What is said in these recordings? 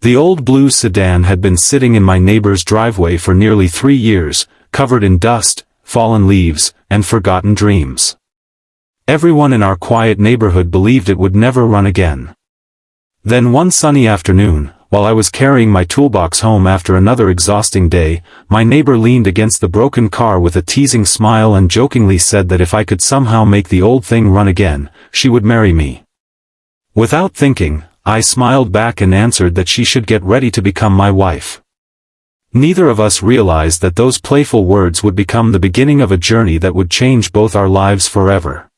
The old blue sedan had been sitting in my neighbor's driveway for nearly 3 years, covered in dust, fallen leaves, and forgotten dreams. Everyone in our quiet neighborhood believed it would never run again. Then one sunny afternoon, while I was carrying my toolbox home after another exhausting day, my neighbor leaned against the broken car with a teasing smile and jokingly said that if I could somehow make the old thing run again, she would marry me. Without thinking, I smiled back and answered that she should get ready to become my wife. Neither of us realized that those playful words would become the beginning of a journey that would change both our lives forever.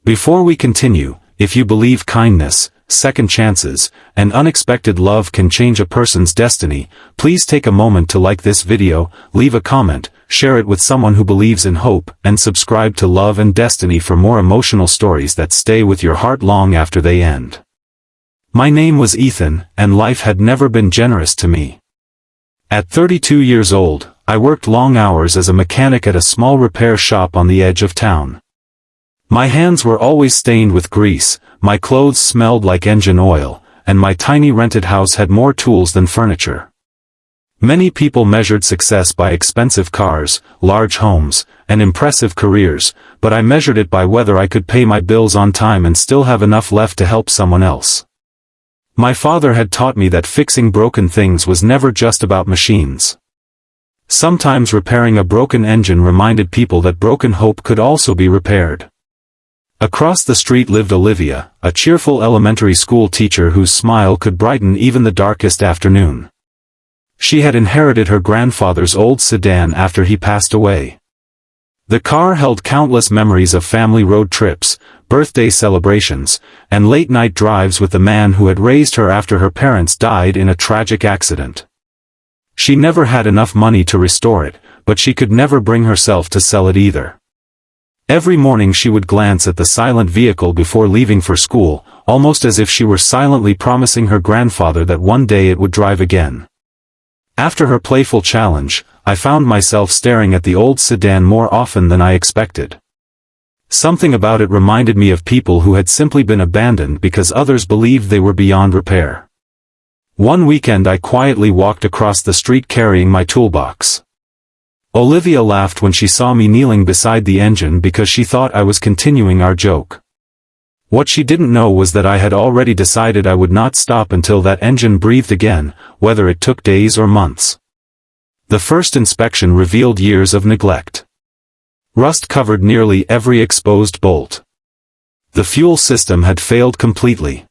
Before we continue, if you believe kindness, second chances, and unexpected love can change a person's destiny, please take a moment to like this video, leave a comment, share it with someone who believes in hope, and subscribe to Love and Destiny for more emotional stories that stay with your heart long after they end. My name was Ethan, and life had never been generous to me. At 32 years old, I worked long hours as a mechanic at a small repair shop on the edge of town. My hands were always stained with grease, my clothes smelled like engine oil, and my tiny rented house had more tools than furniture. Many people measured success by expensive cars, large homes, and impressive careers, but I measured it by whether I could pay my bills on time and still have enough left to help someone else. My father had taught me that fixing broken things was never just about machines. Sometimes repairing a broken engine reminded people that broken hope could also be repaired. Across the street lived Olivia, a cheerful elementary school teacher whose smile could brighten even the darkest afternoon. She had inherited her grandfather's old sedan after he passed away. The car held countless memories of family road trips, birthday celebrations, and late-night drives with the man who had raised her after her parents died in a tragic accident. She never had enough money to restore it, but she could never bring herself to sell it either. Every morning she would glance at the silent vehicle before leaving for school, almost as if she were silently promising her grandfather that one day it would drive again. After her playful challenge, I found myself staring at the old sedan more often than I expected. Something about it reminded me of people who had simply been abandoned because others believed they were beyond repair. One weekend I quietly walked across the street carrying my toolbox. Olivia laughed when she saw me kneeling beside the engine because she thought I was continuing our joke. What she didn't know was that I had already decided I would not stop until that engine breathed again, whether it took days or months. The first inspection revealed years of neglect. Rust covered nearly every exposed bolt. The fuel system had failed completely.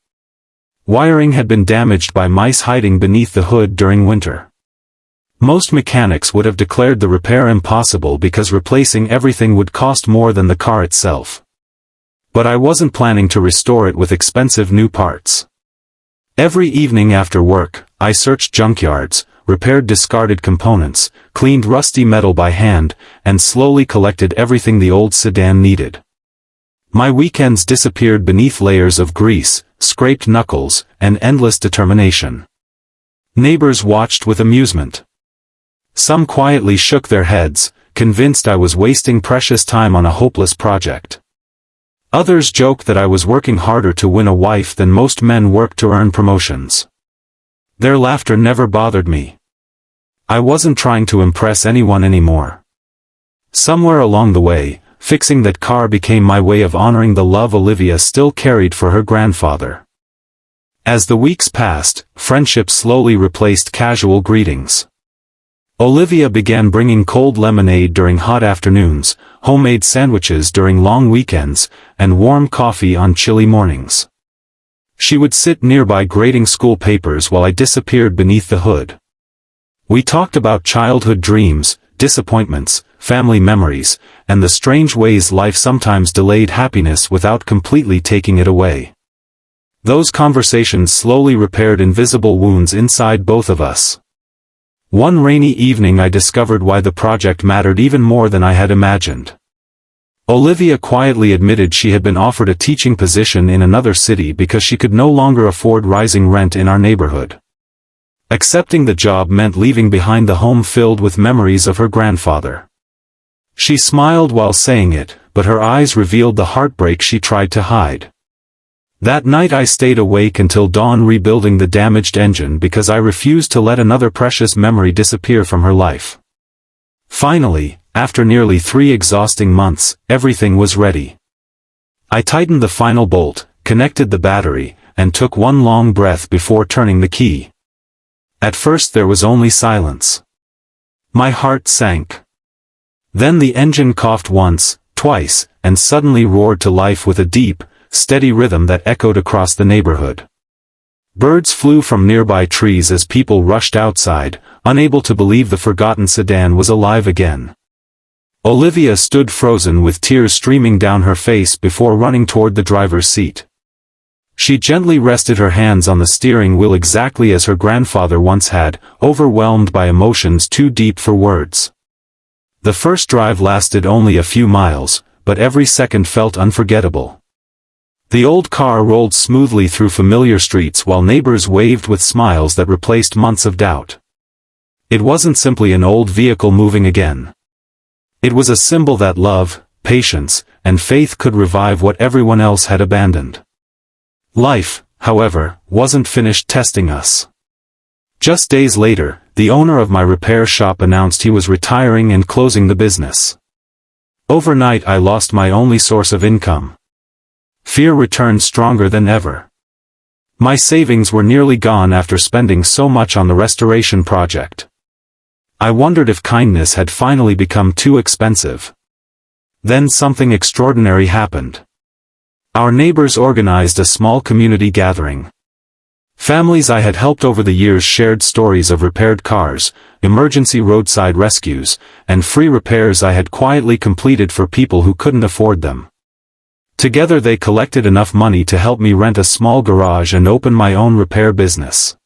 Wiring had been damaged by mice hiding beneath the hood during winter. Most mechanics would have declared the repair impossible because replacing everything would cost more than the car itself. But I wasn't planning to restore it with expensive new parts. Every evening after work, I searched junkyards, repaired discarded components, cleaned rusty metal by hand, and slowly collected everything the old sedan needed. My weekends disappeared beneath layers of grease, scraped knuckles, and endless determination. Neighbors watched with amusement. Some quietly shook their heads, convinced I was wasting precious time on a hopeless project. Others joked that I was working harder to win a wife than most men work to earn promotions. Their laughter never bothered me. I wasn't trying to impress anyone anymore. Somewhere along the way, fixing that car became my way of honoring the love Olivia still carried for her grandfather. As the weeks passed, friendship slowly replaced casual greetings. Olivia began bringing cold lemonade during hot afternoons, homemade sandwiches during long weekends, and warm coffee on chilly mornings. She would sit nearby grading school papers while I disappeared beneath the hood. We talked about childhood dreams, disappointments, family memories, and the strange ways life sometimes delayed happiness without completely taking it away. Those conversations slowly repaired invisible wounds inside both of us. One rainy evening I discovered why the project mattered even more than I had imagined. Olivia quietly admitted she had been offered a teaching position in another city because she could no longer afford rising rent in our neighborhood. Accepting the job meant leaving behind the home filled with memories of her grandfather. She smiled while saying it, but her eyes revealed the heartbreak she tried to hide. That night I stayed awake until dawn rebuilding the damaged engine because I refused to let another precious memory disappear from her life. Finally, after nearly 3 exhausting months, everything was ready. I tightened the final bolt, connected the battery, and took one long breath before turning the key. At first there was only silence. My heart sank. Then the engine coughed once, twice, and suddenly roared to life with a deep, steady rhythm that echoed across the neighborhood. Birds flew from nearby trees as people rushed outside, unable to believe the forgotten sedan was alive again. Olivia stood frozen with tears streaming down her face before running toward the driver's seat. She gently rested her hands on the steering wheel exactly as her grandfather once had, overwhelmed by emotions too deep for words. The first drive lasted only a few miles, but every second felt unforgettable. The old car rolled smoothly through familiar streets while neighbors waved with smiles that replaced months of doubt. It wasn't simply an old vehicle moving again. It was a symbol that love, patience, and faith could revive what everyone else had abandoned. Life, however, wasn't finished testing us. Just days later, the owner of my repair shop announced he was retiring and closing the business. Overnight I lost my only source of income. Fear returned stronger than ever. My savings were nearly gone after spending so much on the restoration project. I wondered if kindness had finally become too expensive. Then something extraordinary happened. Our neighbors organized a small community gathering. Families I had helped over the years shared stories of repaired cars, emergency roadside rescues, and free repairs I had quietly completed for people who couldn't afford them. Together they collected enough money to help me rent a small garage and open my own repair business.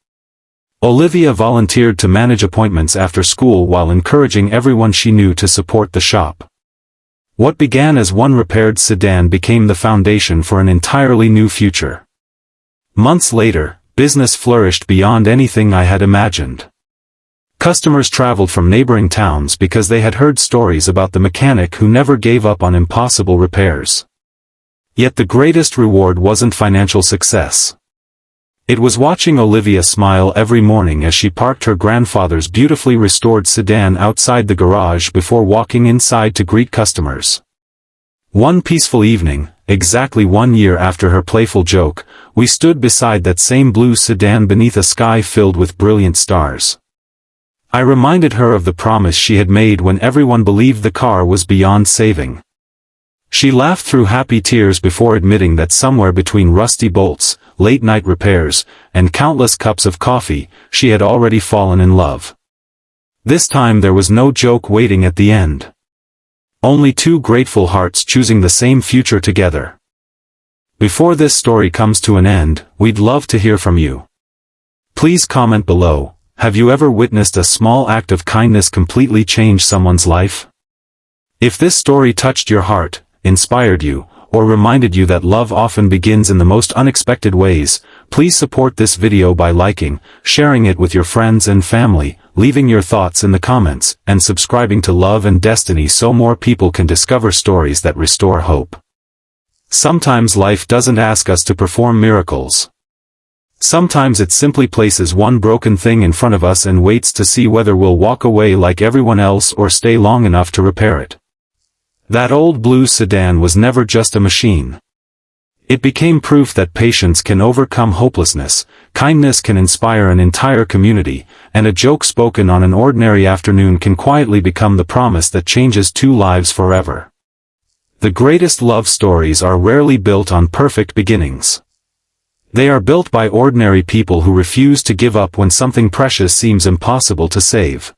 Olivia volunteered to manage appointments after school while encouraging everyone she knew to support the shop. What began as one repaired sedan became the foundation for an entirely new future. Months later, business flourished beyond anything I had imagined. Customers traveled from neighboring towns because they had heard stories about the mechanic who never gave up on impossible repairs. Yet the greatest reward wasn't financial success. It was watching Olivia smile every morning as she parked her grandfather's beautifully restored sedan outside the garage before walking inside to greet customers. One peaceful evening, exactly 1 year after her playful joke, we stood beside that same blue sedan beneath a sky filled with brilliant stars. I reminded her of the promise she had made when everyone believed the car was beyond saving. She laughed through happy tears before admitting that somewhere between rusty bolts, late-night repairs, and countless cups of coffee, she had already fallen in love. This time there was no joke waiting at the end. Only 2 grateful hearts choosing the same future together. Before this story comes to an end, we'd love to hear from you. Please comment below, have you ever witnessed a small act of kindness completely change someone's life? If this story touched your heart, inspired you, or reminded you that love often begins in the most unexpected ways, please support this video by liking, sharing it with your friends and family, leaving your thoughts in the comments, and subscribing to Love and Destiny so more people can discover stories that restore hope. Sometimes life doesn't ask us to perform miracles. Sometimes it simply places one broken thing in front of us and waits to see whether we'll walk away like everyone else or stay long enough to repair it. That old blue sedan was never just a machine. It became proof that patience can overcome hopelessness, kindness can inspire an entire community, and a joke spoken on an ordinary afternoon can quietly become the promise that changes 2 lives forever. The greatest love stories are rarely built on perfect beginnings. They are built by ordinary people who refuse to give up when something precious seems impossible to save.